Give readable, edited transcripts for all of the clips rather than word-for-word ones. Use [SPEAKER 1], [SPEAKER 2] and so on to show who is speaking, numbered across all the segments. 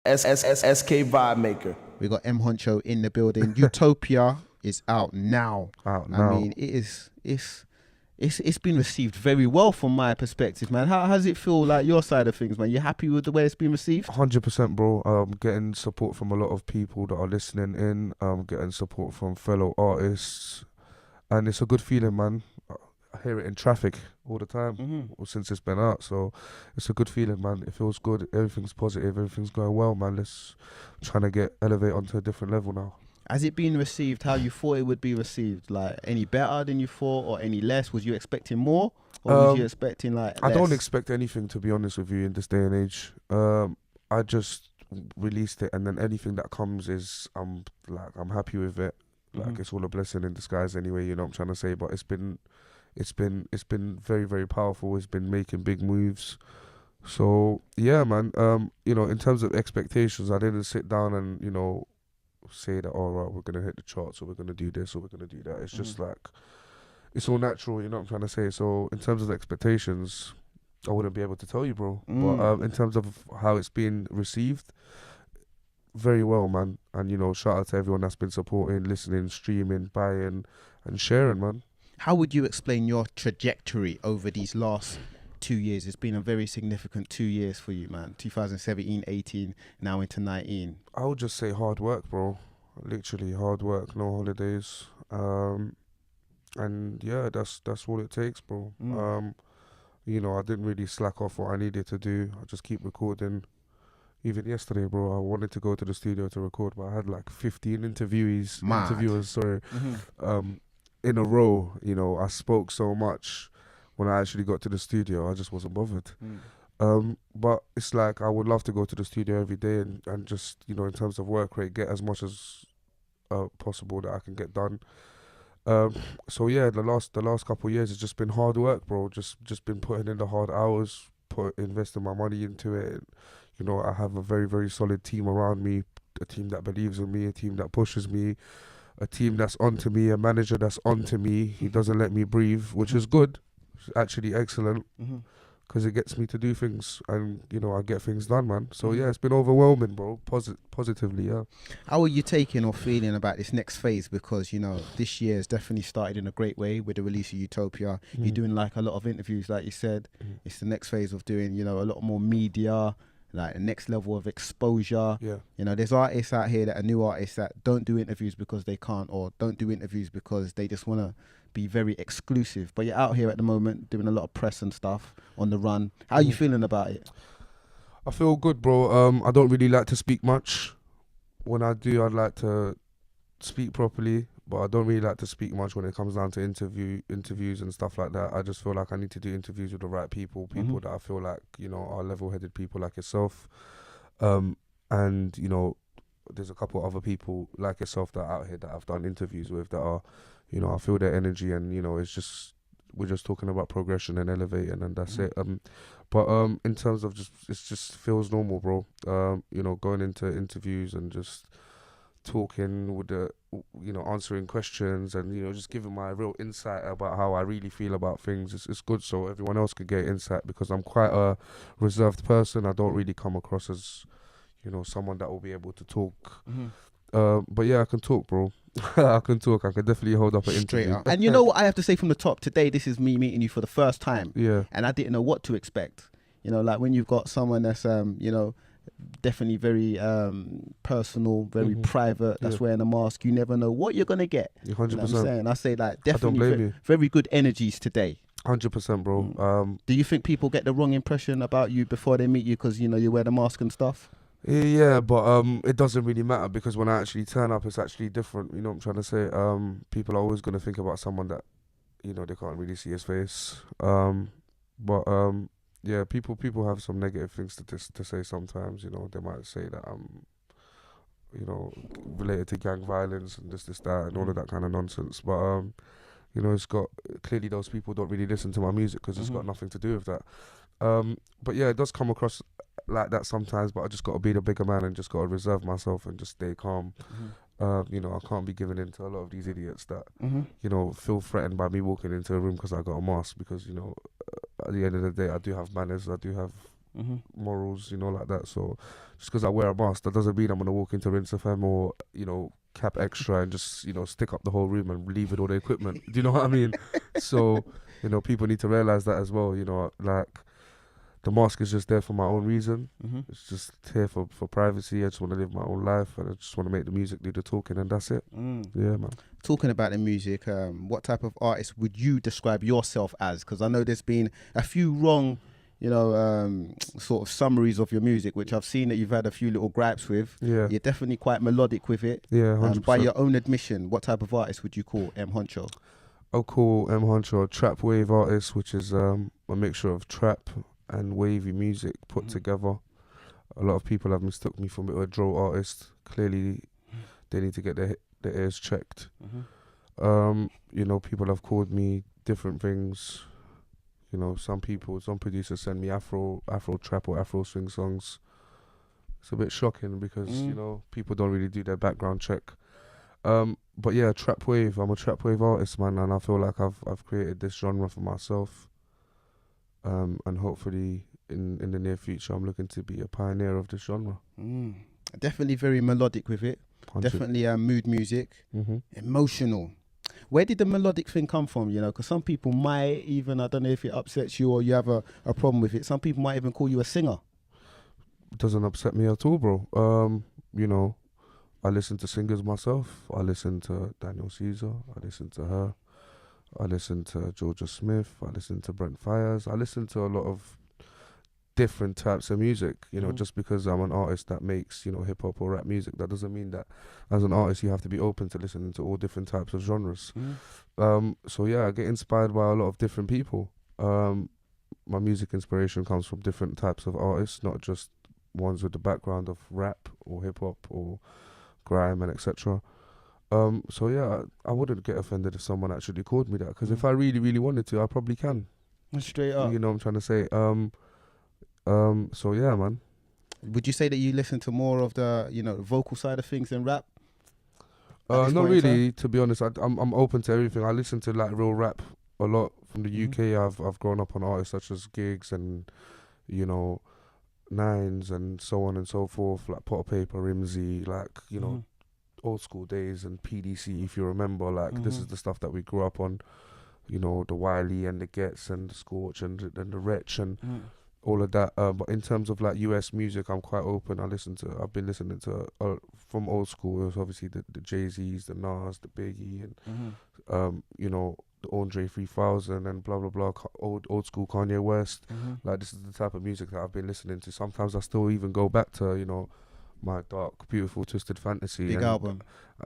[SPEAKER 1] SK Vibemaker.
[SPEAKER 2] We got Huncho in the building. Utopia is out now.
[SPEAKER 3] Out
[SPEAKER 2] I
[SPEAKER 3] now.
[SPEAKER 2] mean, it's been received very well from my perspective, man. How does it feel like your side of things, man? You happy with the way it's been received?
[SPEAKER 3] 100%, bro. Getting support from a lot of people that are listening in. Getting support from fellow artists, and it's a good feeling, man. I hear it in traffic all the time since it's been out, so it's a good feeling, man. It feels good. Everything's positive. Everything's going well, man. Let's trying to elevate onto a different level now.
[SPEAKER 2] Has it been received how you thought it would be received? Like any better than you thought, or any less? Was you expecting more, or was you expecting like less?
[SPEAKER 3] I don't expect anything, to be honest with you, in this day and age. I just released it, and then anything that comes is I'm happy with it. Like it's all a blessing in disguise anyway, you know what I'm trying to say. But it's been very, very powerful. It's been making big moves. So yeah, man. In terms of expectations, I didn't sit down and say that, all right, we're gonna hit the charts, or we're gonna do this, or we're gonna do that. It's just like it's all natural, you know what I'm trying to say. So in terms of expectations, I wouldn't be able to tell you, bro. But in terms of how it's been received, very well, man. And shout out to everyone that's been supporting, listening, streaming, buying, and sharing, man.
[SPEAKER 2] How would you explain your trajectory over these last 2 years? It's been a very significant 2 years for you, man. 2017, 18, now into 19.
[SPEAKER 3] I would just say hard work, bro. Literally hard work, no holidays. And yeah, that's all it takes, bro. I didn't really slack off what I needed to do. I just keep recording. Even yesterday, bro, I wanted to go to the studio to record, but I had like 15 interviewers, in a row. I spoke so much. When I actually got to the studio, I just wasn't bothered. But it's like I would love to go to the studio every day and just, in terms of work rate, get as much as possible that I can get done. So yeah, the last couple of years has just been hard work, bro. Just been putting in the hard hours, investing my money into it. I have a very, very solid team around me, a team that believes in me, a team that pushes me, a team that's onto me, a manager that's onto me. He doesn't let me breathe, which is good. Actually excellent, because it gets me to do things, and I get things done, man. So yeah, it's been overwhelming, bro. Positively, yeah.
[SPEAKER 2] How are you taking or feeling about this next phase? Because this year has definitely started in a great way with the release of Utopia. You're doing like a lot of interviews, like you said. It's the next phase of doing a lot more media, like the next level of exposure.
[SPEAKER 3] Yeah.
[SPEAKER 2] There's artists out here that are new artists that don't do interviews because they can't, or don't do interviews because they just want to be very exclusive. But you're out here at the moment doing a lot of press and stuff on the run. How are you feeling about it?
[SPEAKER 3] I feel good, bro. I don't really like to speak much. When I do, I'd like to speak properly, but I don't really like to speak much when it comes down to interviews and stuff like that. I just feel like I need to do interviews with the right people that I feel like are level-headed people like yourself. And there's a couple of other people like yourself that are out here that I've done interviews with that are, I feel their energy, and it's just, we're just talking about progression and elevating, and that's it. But in terms of it just feels normal, bro. Going into interviews and just talking with the, answering questions, and just giving my real insight about how I really feel about things. It's good, so everyone else could get insight, because I'm quite a reserved person. I don't really come across as someone that will be able to talk. But yeah, I can talk, bro. I can talk. I can definitely hold up an interview.
[SPEAKER 2] Straight up. And you know what I have to say from the top? Today, this is me meeting you for the first time.
[SPEAKER 3] Yeah.
[SPEAKER 2] And I didn't know what to expect. Like when you've got someone that's, definitely very personal, very private, that's wearing a mask, you never know what you're going to get.
[SPEAKER 3] 100%.
[SPEAKER 2] You know what I'm saying? I say like
[SPEAKER 3] I don't blame
[SPEAKER 2] definitely
[SPEAKER 3] you.
[SPEAKER 2] very good energies today.
[SPEAKER 3] 100%, bro.
[SPEAKER 2] Do you think people get the wrong impression about you before they meet you because, you wear the mask and stuff?
[SPEAKER 3] Yeah, but it doesn't really matter, because when I actually turn up, it's actually different. You know what I'm trying to say? People are always going to think about someone that, they can't really see his face. Yeah, people have some negative things to say sometimes. They might say that I'm, related to gang violence and this, that, and all of that kind of nonsense. But it's got, clearly those people don't really listen to my music because it's got nothing to do with that. But yeah, it does come across like that sometimes, but I just got to be the bigger man and just got to reserve myself and just stay calm. I can't be giving in to a lot of these idiots that feel threatened by me walking into a room because I got a mask, because at the end of the day, I do have manners, I do have morals, you know, like that. So just because I wear a mask, that doesn't mean I'm gonna walk into Rinse FM or, you know, Cap Extra and just, you know, stick up the whole room and leave with all the equipment. Do you know what I mean? So, you know, people need to realize that as well. You know, like the mask is just there for my own reason. It's just here for privacy. I just want to live my own life and I just want to make the music do the talking, and that's it. Yeah, man.
[SPEAKER 2] Talking about the music, what type of artist would you describe yourself as? Because I know there's been a few wrong, you know, sort of summaries of your music, which I've seen that you've had a few little gripes with.
[SPEAKER 3] Yeah.
[SPEAKER 2] You're definitely quite melodic with it.
[SPEAKER 3] Yeah, 100%.
[SPEAKER 2] By your own admission, what type of artist would you call Huncho?
[SPEAKER 3] I'll call Huncho a trap wave artist, which is a mixture of trap and wavy music put together. A lot of people have mistook me for a drill artist. Clearly, they need to get their ears checked. You know, people have called me different things. You know, some producers send me Afro trap or Afro swing songs. It's a bit shocking because, you know, people don't really do their background check. But yeah, trap wave. I'm a trap wave artist, man, and I feel like I've created this genre for myself. And hopefully in the near future, I'm looking to be a pioneer of this genre.
[SPEAKER 2] Definitely very melodic with it.
[SPEAKER 3] 100.
[SPEAKER 2] Definitely mood music. Emotional. Where did the melodic thing come from, you know? Because some people might even, I don't know if it upsets you or you have a problem with it, some people might even call you a singer.
[SPEAKER 3] It doesn't upset me at all, bro. You know, I listen to singers myself. I listen to Daniel Caesar. I listen to her. I listen to Georgia Smith. I listen to Brent Fires. I listen to a lot of different types of music. You know, just because I'm an artist that makes, you know, hip hop or rap music, that doesn't mean that as an artist you have to be open to listening to all different types of genres. So yeah, I get inspired by a lot of different people. My music inspiration comes from different types of artists, not just ones with the background of rap or hip hop or grime and etc. So yeah, I wouldn't get offended if someone actually called me that, because if I really, really wanted to, I probably can.
[SPEAKER 2] Straight up.
[SPEAKER 3] You know what I'm trying to say? So yeah, man.
[SPEAKER 2] Would you say that you listen to more of the, you know, vocal side of things than rap?
[SPEAKER 3] Not really, to be honest. I'm open to everything. I listen to like real rap a lot from the UK. I've grown up on artists such as Giggs and, you know, Nines and so on and so forth, like Potter Paper, Rimsey, like, you know, old school days, and PDC, if you remember, like this is the stuff that we grew up on, you know, the Wiley and the Gets and the Scorch and the Wretch and all of that. But in terms of like US music, I'm quite open. I've been listening to from old school. It was obviously the Jay-Z's, the Nas, the Biggie, and you know, the Andre 3000 and blah blah blah, old school Kanye West. Like this is the type of music that I've been listening to. Sometimes I still even go back to, you know, my Dark, Beautiful, Twisted Fantasy.
[SPEAKER 2] Big album.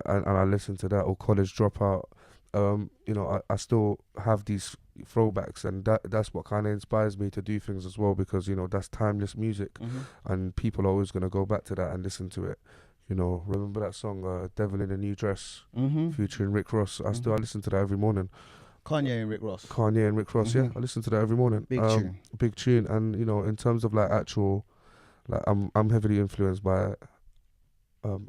[SPEAKER 3] And I listen to that, or College Dropout. You know, I still have these throwbacks, and that's what kind of inspires me to do things as well, because, you know, that's timeless music, and people are always going to go back to that and listen to it. You know, remember that song, Devil in a New Dress, featuring Rick Ross? I listen to that every morning.
[SPEAKER 2] Kanye and Rick Ross.
[SPEAKER 3] Yeah, I listen to that every morning. Big tune. And, you know, in terms of like actual, like I'm heavily influenced by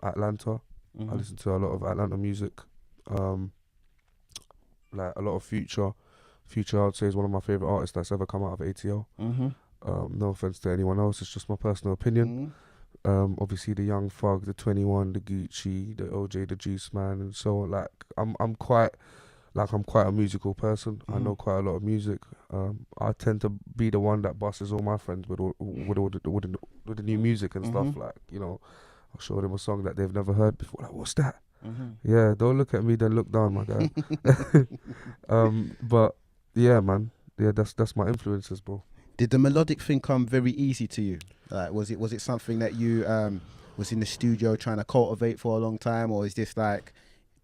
[SPEAKER 3] Atlanta. I listen to a lot of Atlanta music. Like a lot of Future. Future, I would say, is one of my favorite artists that's ever come out of ATL. No offense to anyone else, it's just my personal opinion. Obviously the Young Thug, the 21, the Gucci, the OJ, the Juice Man, and so on. Like I'm quite a musical person. I know quite a lot of music. I tend to be the one that bosses all my friends with the new music and stuff. Like, you know, I'll show them a song that they've never heard before. Like, what's that? Yeah, don't look at me, then look down, my guy. But yeah, man. Yeah, that's my influences, bro.
[SPEAKER 2] Did the melodic thing come very easy to you? Like, was it something that you was in the studio trying to cultivate for a long time, or is this like,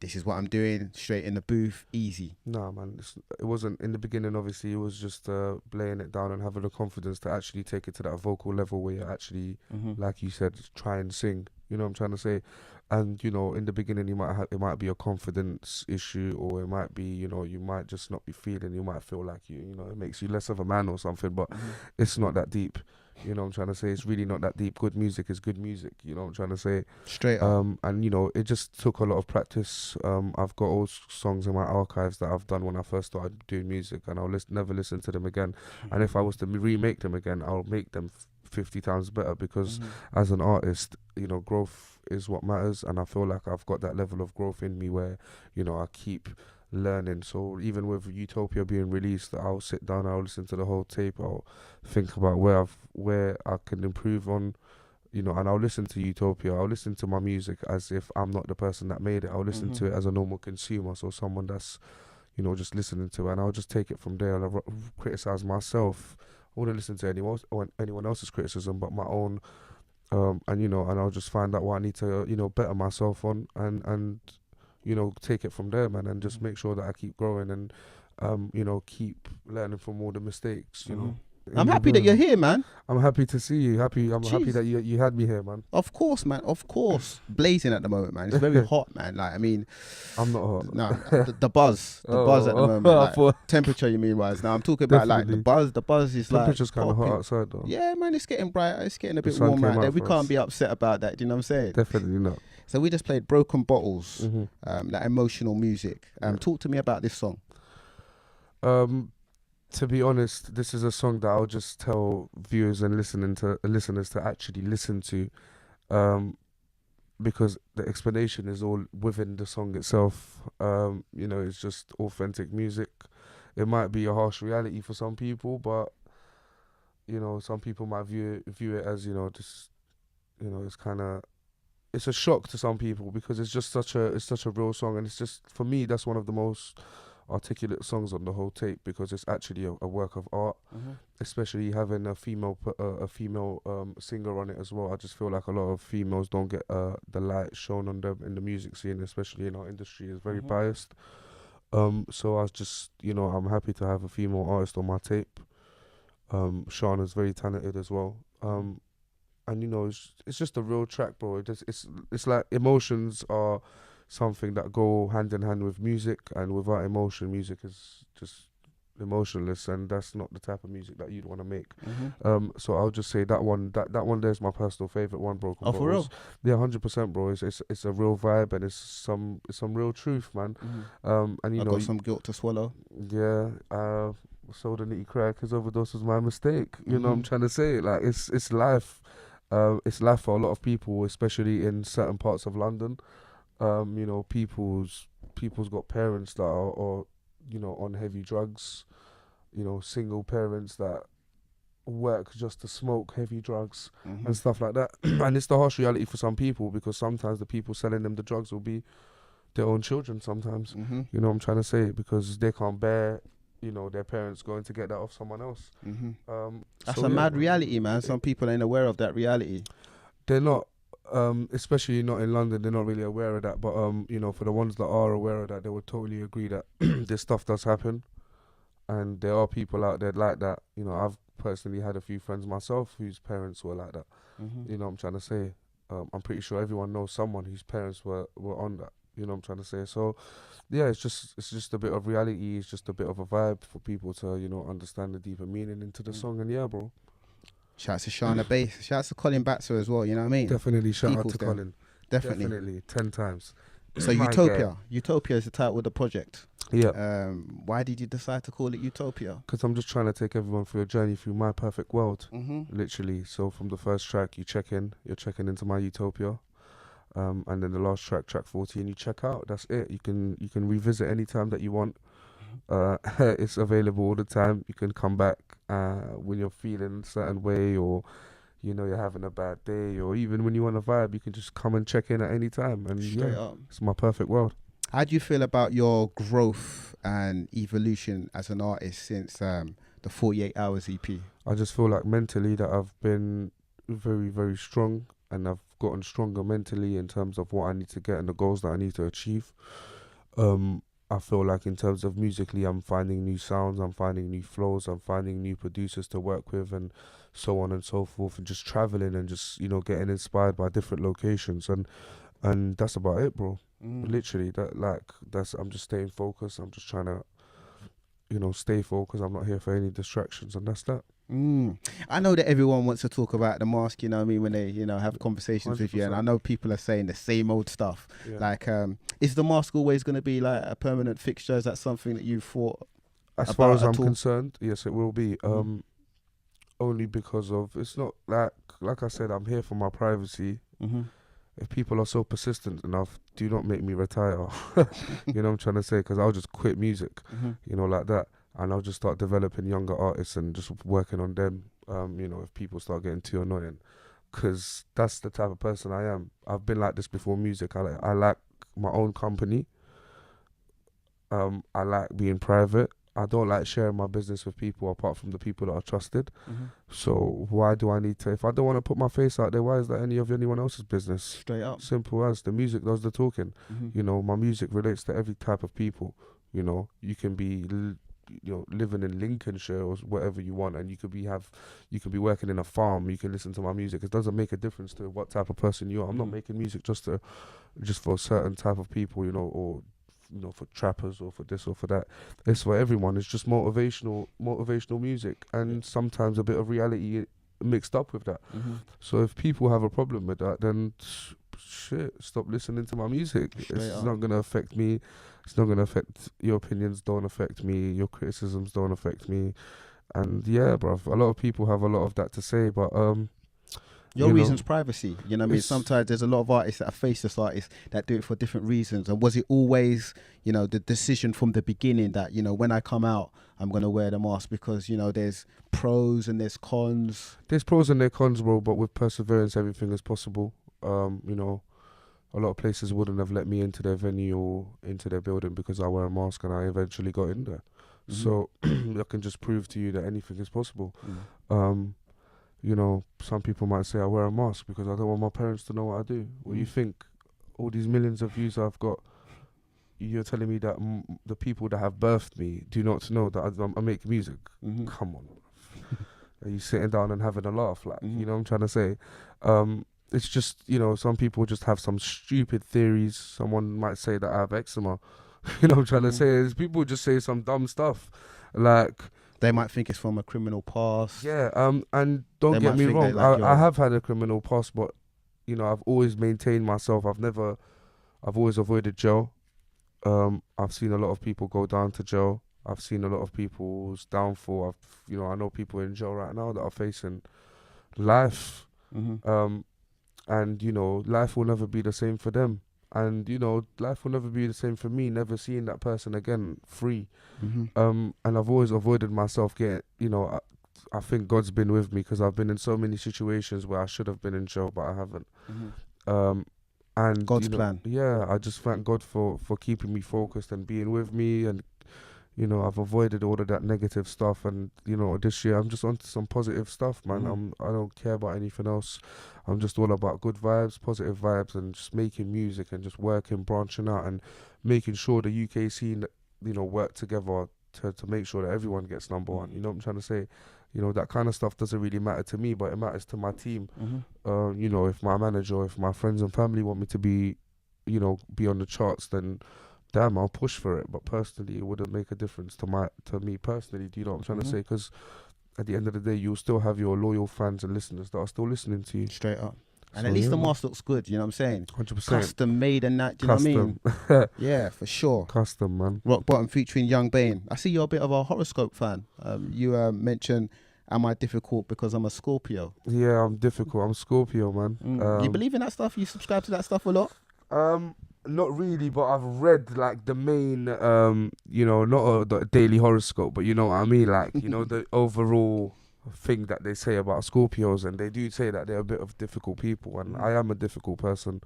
[SPEAKER 2] this is what I'm doing, straight in the booth, easy?
[SPEAKER 3] Nah, man, it wasn't in the beginning. Obviously, it was just laying it down and having the confidence to actually take it to that vocal level where you actually, like you said, try and sing. You know what I'm trying to say? And, you know, in the beginning, it might be a confidence issue, or it might be, you know, you might just not be feeling. You might feel like you know, it makes you less of a man or something. But it's not that deep. You know what I'm trying to say? It's really not that deep. Good music is good music. You know what I'm trying to say?
[SPEAKER 2] Straight up.
[SPEAKER 3] And, you know, it just took a lot of practice. I've got old songs in my archives that I've done when I first started doing music, and I'll never listen to them again. And if I was to remake them again, I'll make them 50 times better, because
[SPEAKER 2] Mm-hmm.
[SPEAKER 3] as an artist, you know, growth is what matters, and I feel like I've got that level of growth in me where, you know, I keep learning. So even with Utopia being released, I'll sit down, I'll listen to the whole tape, I'll think about where I can improve on, you know, and I'll listen to Utopia, I'll listen to my music as if I'm not the person that made it. I'll listen to it as a normal consumer, so someone that's, you know, just listening to it, and I'll just take it from there. I'll criticize myself. I wouldn't listen to anyone else's criticism but my own, and you know, and I'll just find out what I need to, you know, better myself on, and you know, take it from there, man, and just make sure that I keep growing and, you know, keep learning from all the mistakes, you know.
[SPEAKER 2] I'm happy that you're here, man.
[SPEAKER 3] I'm happy to see you. I'm happy
[SPEAKER 2] Jeez.
[SPEAKER 3] that you had me here, man.
[SPEAKER 2] Of course, man. Of course. Blazing at the moment, man. It's very hot, man. Like, I mean,
[SPEAKER 3] I'm not hot.
[SPEAKER 2] no, the buzz at the moment. Like, temperature, you mean, wise. Now I'm talking about like the
[SPEAKER 3] Definitely.
[SPEAKER 2] buzz. The buzz is like
[SPEAKER 3] Temperature's kind of hot
[SPEAKER 2] popping.
[SPEAKER 3] outside though.
[SPEAKER 2] Yeah, man. It's getting brighter. It's getting a
[SPEAKER 3] The
[SPEAKER 2] bit
[SPEAKER 3] sun
[SPEAKER 2] warmer
[SPEAKER 3] came
[SPEAKER 2] out there.
[SPEAKER 3] out
[SPEAKER 2] We
[SPEAKER 3] for
[SPEAKER 2] can't
[SPEAKER 3] us.
[SPEAKER 2] be upset about that. Do you know what I'm saying?
[SPEAKER 3] Definitely not.
[SPEAKER 2] So we just played Broken Bottles,
[SPEAKER 3] Mm-hmm.
[SPEAKER 2] that emotional music. Talk to me about this song.
[SPEAKER 3] To be honest, this is a song that I'll just tell viewers and listeners to actually listen to, because the explanation is all within the song itself. You know, it's just authentic music. It might be a harsh reality for some people, but you know, some people might view it as, you know, just, you know, it's a shock to some people, because it's such a real song, and it's just, for me, that's one of the most articulate songs on the whole tape, because it's actually a work of art, especially having a female singer on it as well. I just feel like a lot of females don't get the light shown on them in the music scene, especially in our industry. It's very biased. So I was just, you know, I'm happy to have a female artist on my tape. Shauna's very talented as well. And you know, it's just a real track, bro. It's like emotions are something that go hand in hand with music, and without emotion, music is just emotionless, and that's not the type of music that you'd want to make. So I'll just say that one there's my personal favorite one, Broken
[SPEAKER 2] Oh, for
[SPEAKER 3] Bottles. Yeah, 100%, bro. It's a real vibe, and it's some real truth, man. And you
[SPEAKER 2] I
[SPEAKER 3] know,
[SPEAKER 2] got some guilt to swallow.
[SPEAKER 3] yeah, sold a nitty crack, his overdose was my mistake. You know what I'm trying to say? Like, it's life. It's life for a lot of people, especially in certain parts of London. You know, people's got parents that are you know, on heavy drugs. You know, single parents that work just to smoke heavy drugs and stuff like that. And it's the harsh reality for some people, because sometimes the people selling them the drugs will be their own children sometimes. You know what I'm trying to say? Because they can't bear, you know, their parents going to get that off someone else.
[SPEAKER 2] That's
[SPEAKER 3] So
[SPEAKER 2] a
[SPEAKER 3] yeah,
[SPEAKER 2] mad reality, man. Some people ain't aware of that reality.
[SPEAKER 3] They're not, especially not in London, they're not really aware of that. But you know, for the ones that are aware of that, they would totally agree that this stuff does happen, and there are people out there like that. You know, I've personally had a few friends myself whose parents were like that. You know what I'm trying to say? I'm pretty sure everyone knows someone whose parents were on that. You know what I'm trying to say? So yeah, it's just a bit of reality. It's just a bit of a vibe for people to, you know, understand the deeper meaning into the song. And yeah, bro.
[SPEAKER 2] Shouts to Shana Bass. Shouts to Colin Batzer as well, you know what I mean?
[SPEAKER 3] Definitely shout out
[SPEAKER 2] People's
[SPEAKER 3] to
[SPEAKER 2] them.
[SPEAKER 3] Colin.
[SPEAKER 2] Definitely.
[SPEAKER 3] 10 times.
[SPEAKER 2] So
[SPEAKER 3] My
[SPEAKER 2] Utopia. Utopia is the title of the project.
[SPEAKER 3] Yeah.
[SPEAKER 2] Why did you decide to call it Utopia?
[SPEAKER 3] Because I'm just trying to take everyone through a journey through my perfect world. Literally. So from the first track, you're checking into my Utopia. And then the last track 14, you check out. That's it. You can revisit any time that you want. It's available all the time. You can come back when you're feeling a certain way, or you know, you're having a bad day, or even when you want to vibe, you can just come and check in at any time. And
[SPEAKER 2] Straight
[SPEAKER 3] yeah,
[SPEAKER 2] up.
[SPEAKER 3] it's my perfect world.
[SPEAKER 2] How do you feel about your growth and evolution as an artist since the 48 Hours EP?
[SPEAKER 3] I just feel like mentally that I've been very, very strong, and I've gotten stronger mentally in terms of what I need to get and the goals that I need to achieve. I feel like in terms of musically, I'm finding new sounds, I'm finding new flows, I'm finding new producers to work with, and so on and so forth, and just traveling and just, you know, getting inspired by different locations, and that's about it, bro. Literally, I'm just staying focused. I'm just trying to, you know, stay focused. I'm not here for any distractions, and that's that.
[SPEAKER 2] I know that everyone wants to talk about the mask, you know what I mean, when they, you know, have conversations with you, and I know people are saying the same old stuff.
[SPEAKER 3] Yeah.
[SPEAKER 2] Like, is the mask always going to be like a permanent fixture? Is that something that you thought
[SPEAKER 3] As far as I'm
[SPEAKER 2] at all?
[SPEAKER 3] concerned, yes, it will be. only because of, it's not like I said, I'm here for my privacy.
[SPEAKER 2] Mm-hmm.
[SPEAKER 3] If people are so persistent enough, do not make me retire. You know what I'm trying to say? Because I'll just quit music,
[SPEAKER 2] Mm-hmm.
[SPEAKER 3] you know, like that. And I'll just start developing younger artists and just working on them, you know, if people start getting too annoying. Because that's the type of person I am. I've been like this before music. I like my own company. I like being private. I don't like sharing my business with people apart from the people that are trusted.
[SPEAKER 2] Mm-hmm.
[SPEAKER 3] So why do I need to? If I don't want to put my face out there, why is that anyone else's business?
[SPEAKER 2] Straight up.
[SPEAKER 3] Simple as. The music does the talking.
[SPEAKER 2] Mm-hmm.
[SPEAKER 3] You know, my music relates to every type of people. You know, you can be, living in Lincolnshire or whatever you want, and you could be working in a farm. You can listen to my music. It doesn't make a difference to what type of person you are. I'm not making music just for a certain type of people, you know, or for trappers or for this or for that. It's for everyone. It's just motivational music, and sometimes a bit of reality mixed up with that.
[SPEAKER 2] Mm-hmm.
[SPEAKER 3] So if people have a problem with that, then shit, stop listening to my music. It's not gonna affect me. It's not gonna affect your opinions. Don't affect me. Your criticisms don't affect me. And yeah, bruv, a lot of people have a lot of that to say, but
[SPEAKER 2] your
[SPEAKER 3] you know,
[SPEAKER 2] reason's privacy. You know what I mean? Sometimes there's a lot of artists that are faceless artists that do it for different reasons. And was it always, the decision from the beginning that, when I come out, I'm going to wear the mask? Because, there's pros and there's cons.
[SPEAKER 3] There's pros and there's cons, bro, but with perseverance, everything is possible. A lot of places wouldn't have let me into their venue or into their building because I wear a mask, and I eventually got in there.
[SPEAKER 2] Mm-hmm.
[SPEAKER 3] So I can just prove to you that anything is possible.
[SPEAKER 2] Mm.
[SPEAKER 3] Some people might say I wear a mask because I don't want my parents to know what I do. Well, you think all these millions of views I've got, you're telling me that the people that have birthed me do not know that I make music?
[SPEAKER 2] Mm-hmm.
[SPEAKER 3] Come on. Are you sitting down and having a laugh? Like,
[SPEAKER 2] Mm-hmm.
[SPEAKER 3] you know what I'm trying to say? It's just, some people just have some stupid theories. Someone might say that I have eczema. You know what I'm trying to say? Is people just say some dumb stuff. Like,
[SPEAKER 2] they might think it's from a criminal past.
[SPEAKER 3] yeah, and don't get me wrong, I have had a criminal past, but, I've always maintained myself. I've always avoided jail. I've seen a lot of people go down to jail. I've seen a lot of people's downfall. I know people in jail right now that are facing life.
[SPEAKER 2] Mm-hmm.
[SPEAKER 3] And, life will never be the same for them. And, life will never be the same for me, never seeing that person again free.
[SPEAKER 2] Mm-hmm.
[SPEAKER 3] And I've always avoided myself getting, I think God's been with me because I've been in so many situations where I should have been in jail, but I haven't.
[SPEAKER 2] Mm-hmm.
[SPEAKER 3] And
[SPEAKER 2] God's plan.
[SPEAKER 3] Yeah, I just thank God for keeping me focused and being with me. And, I've avoided all of that negative stuff. And, this year I'm just onto some positive stuff, man.
[SPEAKER 2] Mm-hmm.
[SPEAKER 3] I don't care about anything else. I'm just all about good vibes, positive vibes, and just making music and just working, branching out, and making sure the UK scene, work together to make sure that everyone gets number one. You know what I'm trying to say? That kind of stuff doesn't really matter to me, but it matters to my team.
[SPEAKER 2] Mm-hmm.
[SPEAKER 3] If my manager, if my friends and family want me to be, be on the charts, then damn, I'll push for it. But personally, it wouldn't make a difference to me personally. Do you know what I'm trying to say? Because at the end of the day, you'll still have your loyal fans and listeners that are still listening to you.
[SPEAKER 2] Straight up. And
[SPEAKER 3] So,
[SPEAKER 2] at least
[SPEAKER 3] yeah,
[SPEAKER 2] the
[SPEAKER 3] man.
[SPEAKER 2] mask looks good, you know what I'm saying?
[SPEAKER 3] 100%.
[SPEAKER 2] Custom made and that, do you know what I mean? Yeah, for sure.
[SPEAKER 3] Custom, man.
[SPEAKER 2] Rock Bottom featuring Yxng Bane. I see you're a bit of a horoscope fan. You mentioned, am I difficult because I'm a Scorpio?
[SPEAKER 3] Yeah, I'm difficult. I'm Scorpio, man.
[SPEAKER 2] You believe in that stuff? You subscribe to that stuff a lot?
[SPEAKER 3] Not really, but I've read like the main, not the daily horoscope, but you know what I mean, like the overall thing that they say about Scorpios, and they do say that they're a bit of difficult people, and I am a difficult person.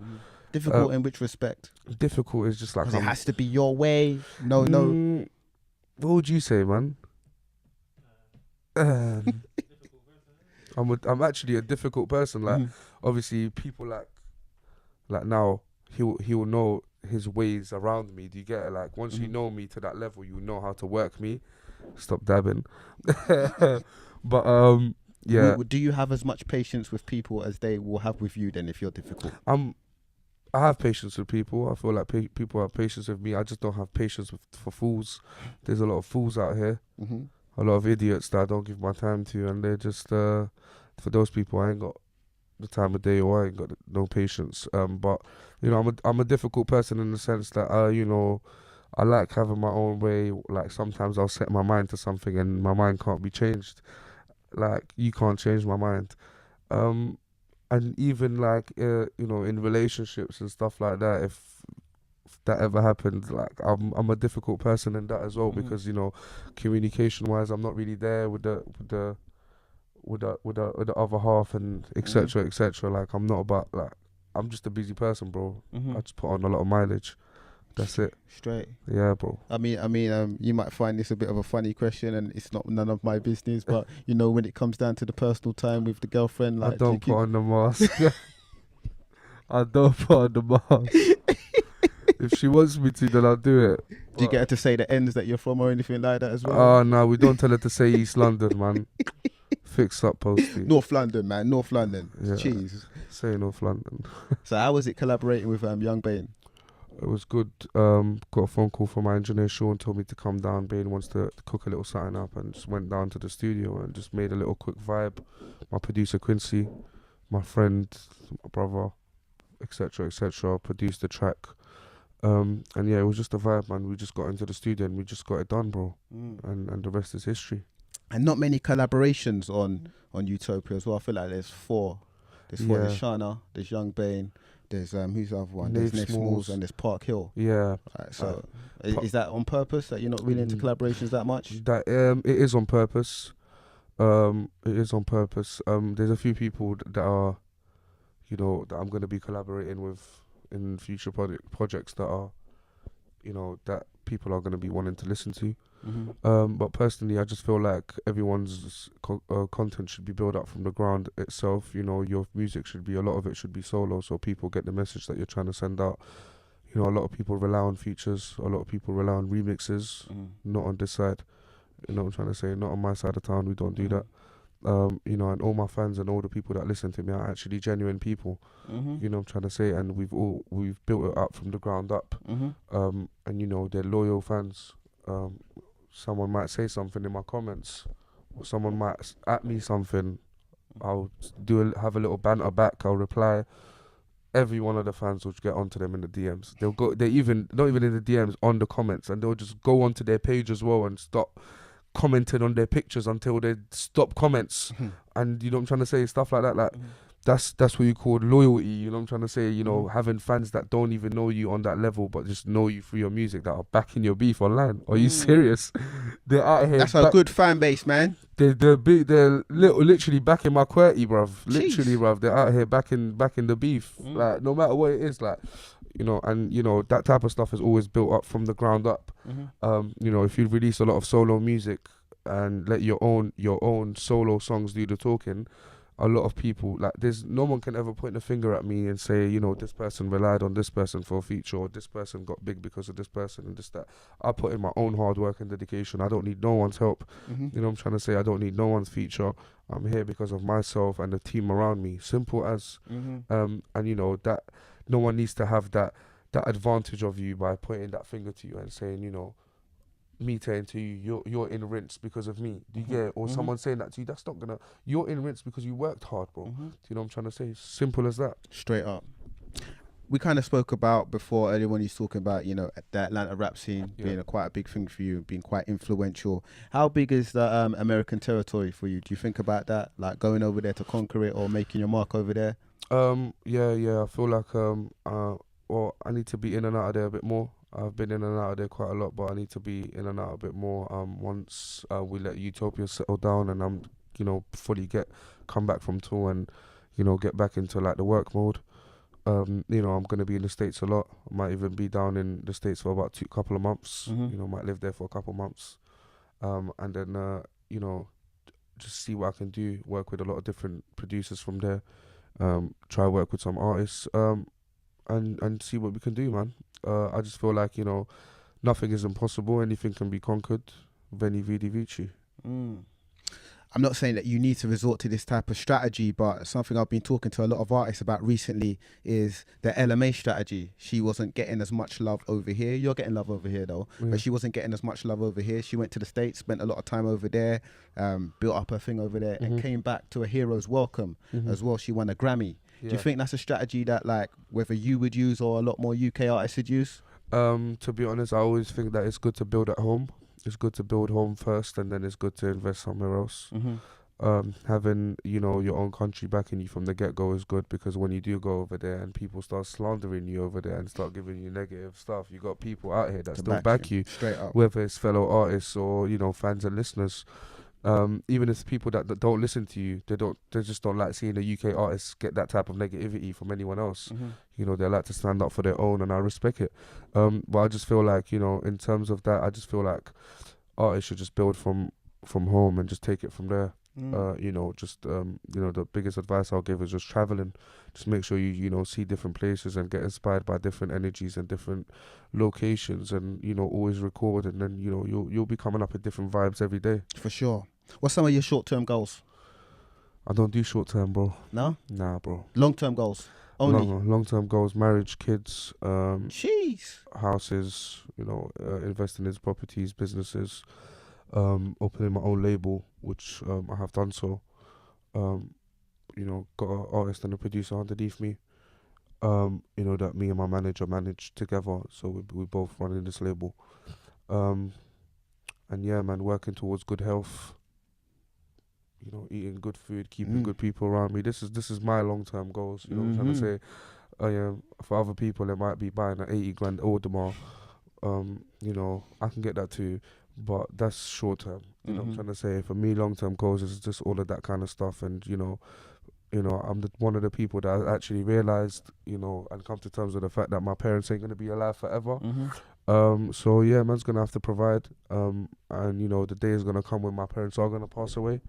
[SPEAKER 2] Difficult in which respect?
[SPEAKER 3] Difficult is just like
[SPEAKER 2] Because it has to be your way. No.
[SPEAKER 3] What would you say, man? I'm actually a difficult person. Like obviously people like now he'll know his ways around me. Do you get it? Like once you know me to that level, you know how to work me. Stop dabbing. But yeah.
[SPEAKER 2] Do you have as much patience with people as they will have with you then if you're difficult?
[SPEAKER 3] I have patience with people. I feel like people have patience with me. I just don't have patience for fools. There's a lot of fools out here. A lot of idiots that I don't give my time to, and they're just for those people I ain't got the time of day, or I ain't got no patience. But I'm a difficult person in the sense that I like having my own way. Like sometimes I'll set my mind to something and my mind can't be changed. like you can't change my mind. And even like you know, in relationships and stuff like that, if that ever happened, like I'm a difficult person in that as well, because you know, communication wise, I'm not really there with the other half, and etc etc. Like I'm not about, like, I'm just a busy person, bro. I just put on a lot of mileage. That's it.
[SPEAKER 2] Straight.
[SPEAKER 3] Yeah, bro.
[SPEAKER 2] I mean, you might find this a bit of a funny question, and it's not none of my business. But you know, when it comes down to the personal time with the girlfriend, like,
[SPEAKER 3] I don't put on the mask. I don't put on the mask. If she wants me to, then I'll do it.
[SPEAKER 2] Do you get her to say the ends that you're from or anything like that as well?
[SPEAKER 3] Oh, no, we don't tell her to say East London, man. Fix up, Posty.
[SPEAKER 2] North London, man. North London.
[SPEAKER 3] Yeah.
[SPEAKER 2] Cheese.
[SPEAKER 3] Say North London. So
[SPEAKER 2] how was it collaborating with Young Bane?
[SPEAKER 3] It was good. Got a phone call from my engineer, Sean, told me to come down. Bane wants to cook a little something up, and just went down to the studio and just made a little quick vibe. My producer Quincy, my friend, my brother, etc. etc. produced the track. And yeah, it was just a vibe, man. We just got into the studio and we just got it done, bro. And the rest is history.
[SPEAKER 2] And not many collaborations on Utopia as well. I feel like there's four. There's Shana, there's Young Bane, there's who's the other one? There's Nave Smalls, and there's Park Hill.
[SPEAKER 3] Yeah.
[SPEAKER 2] Right, so is that on purpose, that you're not really into collaborations that much?
[SPEAKER 3] That it is on purpose. It is on purpose. There's a few people that are, you know, that I'm gonna be collaborating with in future projects that are, you know, that people are gonna be wanting to listen to. But personally, I just feel like everyone's content should be built up from the ground itself. You know, your music should be, a lot of it should be solo, so people get the message that you're trying to send out. You know, a lot of people rely on features, a lot of people rely on remixes, not on this side. You know what I'm trying to say? Not on my side of town, we don't do that. You know, and all my fans and all the people that listen to me are actually genuine people. You know what I'm trying to say? And we've built it up from the ground up. And you know, they're loyal fans. Someone might say something in my comments, or someone might at me something. I'll have a little banter back. I'll reply. Every one of the fans will get onto them in the DMs. They'll go. They even not even in the DMs, on the comments, and they'll just go onto their page as well and stop commenting on their pictures until they stop comments. And you know what I'm trying to say? Stuff like that. Like that's what you call loyalty. You know what I'm trying to say? You know, having fans that don't even know you on that level, but just know you through your music, that are backing your beef online. Are you serious? They're out here.
[SPEAKER 2] That's a good fan base, man.
[SPEAKER 3] They're literally backing my QWERTY, bruv. Literally, bruv. They're out here backing the beef. Like, no matter what it is, like, you know, and you know, that type of stuff is always built up from the ground up. You know, if you release a lot of solo music and let your own solo songs do the talking, a lot of people, like, there's no one can ever point a finger at me and say, you know, this person relied on this person for a feature, or this person got big because of this person and this, that. I put in my own hard work and dedication. I don't need no one's help. You know what I'm trying to say? I don't need no one's feature. I'm here because of myself and the team around me. Simple as. And you know, that no one needs to have that advantage of you by pointing that finger to you and saying, you know, me saying to you, you're in rinse because of me. Do you get it? Or someone saying that to you, that's not gonna, you're in rinse because you worked hard, bro. Do you know what I'm trying to say? Simple as that.
[SPEAKER 2] Straight up. We kind of spoke about before earlier when you was talking about, you know, the Atlanta rap scene being quite a big thing for you, being quite influential. How big is the American territory for you? Do you think about that, like going over there to conquer it or making your mark over there?
[SPEAKER 3] Yeah. I feel like well, I need to be in and out of there a bit more. I've been in and out of there quite a lot, but I need to be in and out a bit more. Once we let Utopia settle down and I'm, you know, fully come back from tour and, you know, get back into like the work mode. You know, I'm gonna be in the States a lot. I might even be down in the States for about couple of months. You know, might live there for a couple of months, and then you know, just see what I can do. Work with a lot of different producers from there. Try work with some artists. And see what we can do, man. I just feel like, you know, nothing is impossible. Anything can be conquered. Veni vidi vici.
[SPEAKER 2] I'm not saying that you need to resort to this type of strategy, but something I've been talking to a lot of artists about recently is the LMA strategy. She wasn't getting as much love over here. You're getting love over here, though. But she wasn't getting as much love over here. She went to the States, spent a lot of time over there, built up her thing over there, and came back to a hero's welcome as well. She won a Grammy. Do you think that's a strategy that, like, whether you would use or a lot more UK artists would use?
[SPEAKER 3] To be honest, I always think that it's good to build at home. It's good to build home first, and then it's good to invest somewhere else. having, you know, your own country backing you from the get-go is good, because when you do go over there and people start slandering you over there and start giving you negative stuff, you got people out here that
[SPEAKER 2] To
[SPEAKER 3] still back you,
[SPEAKER 2] straight up.
[SPEAKER 3] whether it's fellow artists or, you know, fans and listeners. Even if it's people that don't listen to you, they just don't like seeing the UK artists get that type of negativity from anyone else. You know, they like to stand up for their own, and I respect it. But I just feel like, you know, in terms of that, I just feel like artists should just build from home and just take it from there. You know, just you know, the biggest advice I'll give is just traveling. Just make sure you know, see different places and get inspired by different energies and different locations, and, you know, always record, and then, you know, you'll be coming up with different vibes every day.
[SPEAKER 2] For sure. What's some of your short-term goals?
[SPEAKER 3] I don't do short term, bro.
[SPEAKER 2] No?
[SPEAKER 3] Nah, bro.
[SPEAKER 2] Long-term goals? Only?
[SPEAKER 3] Long term goals: marriage, kids,
[SPEAKER 2] Jeez.
[SPEAKER 3] houses, you know, investing in properties, businesses, opening my own label, which I have done so. You know, got an artist and a producer underneath me. You know, that me and my manager manage together, so we both running this label. And yeah, man, working towards good health. You know, eating good food, keeping good people around me. This is my long-term goals. You know what I'm trying to say? For other people, they might be buying an 80 grand Audemars. You know, I can get that too, but that's short-term. You know what I'm trying to say? For me, long-term goals is just all of that kind of stuff. And, you know, I'm one of the people that actually realized, you know, and come to terms with the fact that my parents ain't going to be alive forever. So yeah, man's gonna have to provide, and, you know, the day is gonna come when my parents are gonna pass away.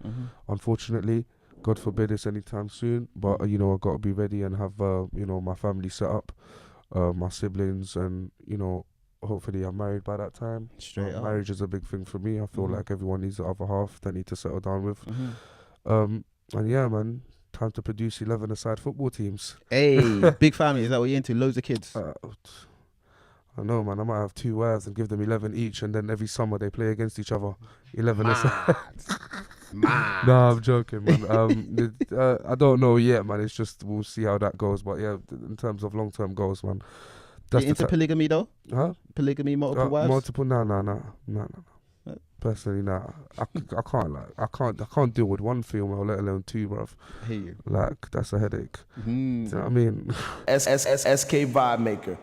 [SPEAKER 3] Unfortunately, God forbid it's anytime soon, but you know, I gotta be ready and have you know, my family set up, my siblings, and, you know, hopefully I'm married by that time.
[SPEAKER 2] Straight up.
[SPEAKER 3] Marriage is a big thing for me. I feel like everyone needs the other half they need to settle down with. And yeah, man, time to produce 11-a-side football teams.
[SPEAKER 2] Hey, big family. Is that what you're into? Loads of kids?
[SPEAKER 3] I know, man. I might have 2 wives and give them 11 each, and then every summer they play against each other. 11 aside. No, I'm joking, man. I don't know yet, man. It's just, we'll see how that goes. But yeah, in terms of long-term goals, man.
[SPEAKER 2] You into polygamy though?
[SPEAKER 3] Huh?
[SPEAKER 2] Polygamy, multiple wives?
[SPEAKER 3] Multiple? No. Personally, nah. I can't deal with one female, let alone two, bruv.
[SPEAKER 2] I hear you.
[SPEAKER 3] Like, that's a headache. Do you know what I mean?
[SPEAKER 1] SK Vibemaker.